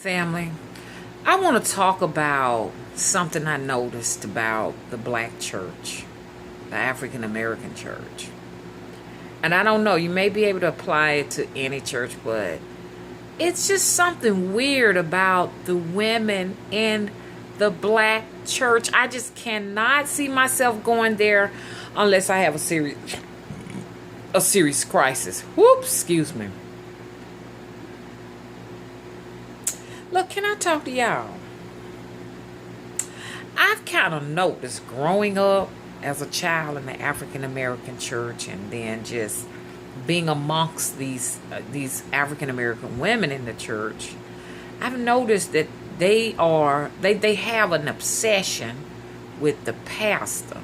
Family, I want to talk about something I noticed about the black church, the African American church. And I don't know, you may be able to apply it to any church, but it's just something weird about the women in the black church. I just cannot see myself going there unless I have a serious crisis. Whoops, excuse me. Look, can I talk to y'all? I've kind of noticed growing up as a child in the African American church, and then just being amongst these African American women in the church. I've noticed that they have an obsession with the pastor.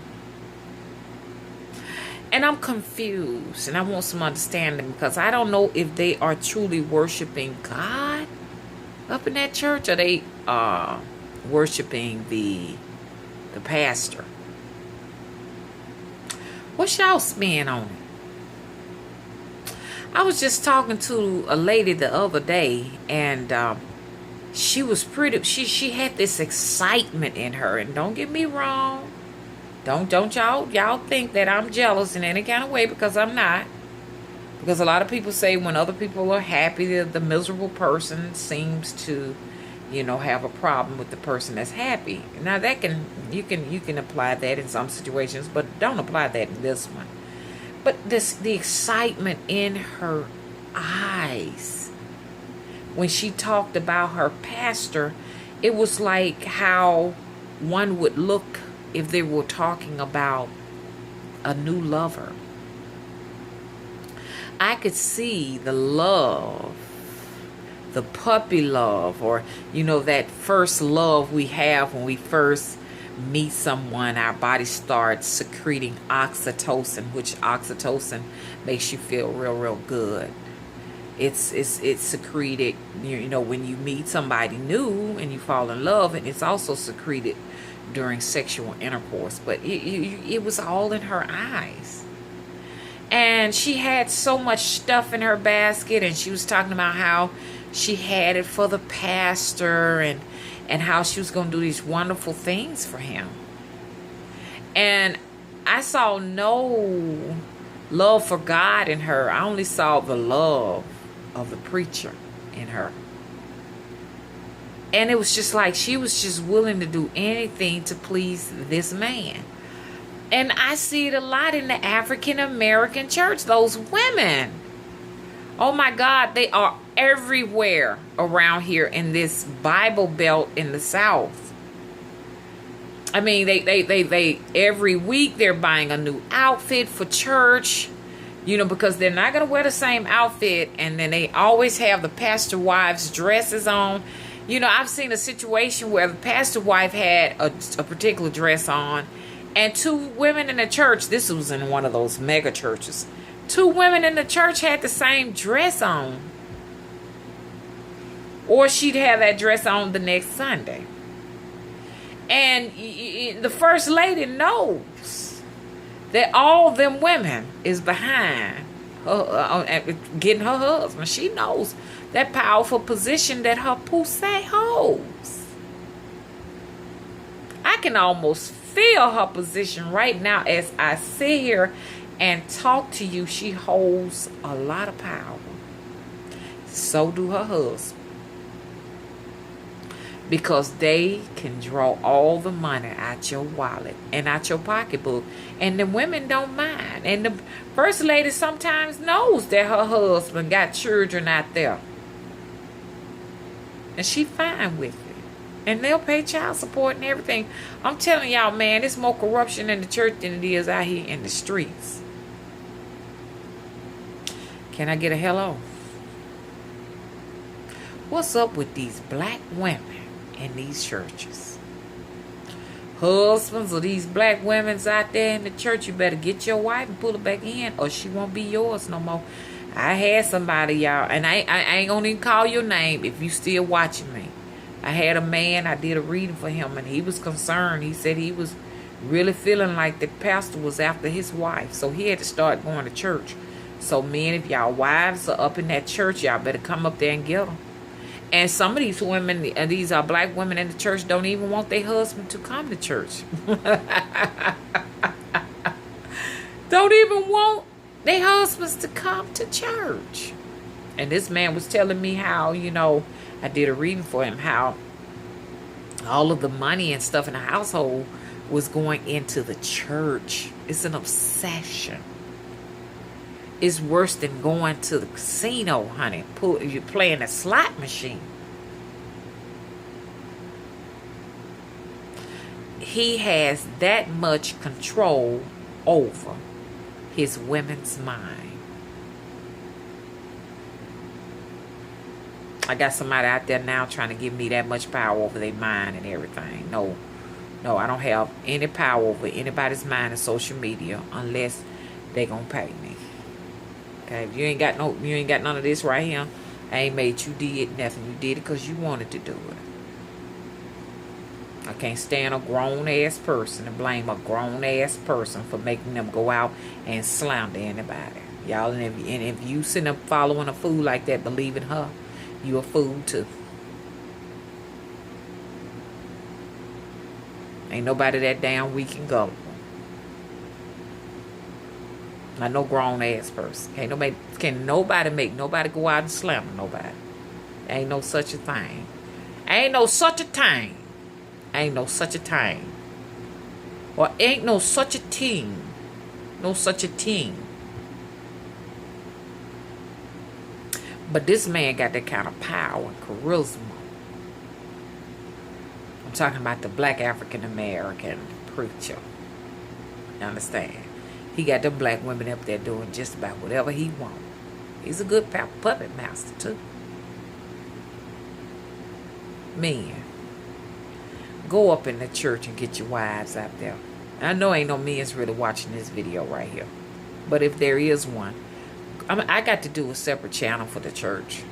And I'm confused, and I want some understanding, because I don't know if they are truly worshiping God up in that church, or they worshiping the pastor. What's y'all spin on it? I was just talking to a lady the other day, and she was pretty. She had this excitement in her, and don't get me wrong. Don't y'all think that I'm jealous in any kind of way, because I'm not. Because a lot of people say when other people are happy, the miserable person seems to, have a problem with the person that's happy. Now you can apply that in some situations, but don't apply that in this one. But the excitement in her eyes when she talked about her pastor, it was like how one would look if they were talking about a new lover. I could see the love, the puppy love, or, that first love we have when we first meet someone. Our body starts secreting oxytocin, which oxytocin makes you feel real good. It's secreted, when you meet somebody new and you fall in love, and it's also secreted during sexual intercourse. But it was all in her eyes. And she had so much stuff in her basket, and she was talking about how she had it for the pastor, and how she was going to do these wonderful things for him. And I saw no love for God in her. I only saw the love of the preacher in her. And it was just like she was just willing to do anything to please this man. And I see it a lot in the African American church. Those women, oh my God, they are everywhere around here in this Bible Belt in the South. I mean, they every week they're buying a new outfit for church, because they're not going to wear the same outfit. And then they always have the pastor wives' dresses on. I've seen a situation where the pastor wife had a particular dress on, and two women in the church, this was in one of those mega churches, two women in the church had the same dress on. Or she'd have that dress on the next Sunday. And the first lady knows that all them women is behind her, getting her husband. She knows that powerful position that her pussy holds. I can almost feel her position right now as I sit here and talk to you. She holds a lot of power. So do her husband. Because they can draw all the money out your wallet and out your pocketbook. And the women don't mind. And the first lady sometimes knows that her husband got children out there. And she fine with it. And they'll pay child support and everything. I'm telling y'all, man, there's more corruption in the church than it is out here in the streets. Can I get a hello? What's up with these black women in these churches? Husbands of these black women's out there in the church, you better get your wife and pull her back in, or she won't be yours no more. I had somebody, y'all, and I ain't gonna even call your name if you still watching me. I had a man, I did a reading for him, and he was concerned. He said he was really feeling like the pastor was after his wife, so he had to start going to church. So men, if y'all wives are up in that church, y'all better come up there and get them. And some of these women, these are black women in the church, don't even want their husband to come to church. Don't even want their husbands to come to church. And this man was telling me how, I did a reading for him, how all of the money and stuff in the household was going into the church. It's an obsession. It's worse than going to the casino, honey. You're playing a slot machine. He has that much control over his women's mind. I got somebody out there now trying to give me that much power over their mind and everything. No, I don't have any power over anybody's mind in social media unless they gonna pay me. Okay, if you ain't got none of this right here, I ain't made you did nothing. You did it because you wanted to do it. I can't stand a grown-ass person and blame a grown-ass person for making them go out and slander anybody. Y'all, and if you sitting up following a fool like that, believing her, you a fool too. Ain't nobody that damn weak and gullible. Not no grown-ass person. Can nobody make nobody go out and slander nobody. Ain't no such a thing. Ain't no such a thing. Ain't no such a thing. Or ain't no such a thing. No such a thing. But this man got that kind of power and charisma. I'm talking about the black African American preacher. You understand? He got them black women up there doing just about whatever he wants. He's a good puppet master too. Men, go up in the church and get your wives out there. I know ain't no men's really watching this video right here. But if there is one, I got to do a separate channel for the church.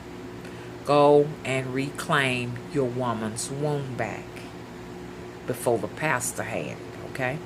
Go and reclaim your woman's womb back before the pastor had it, okay?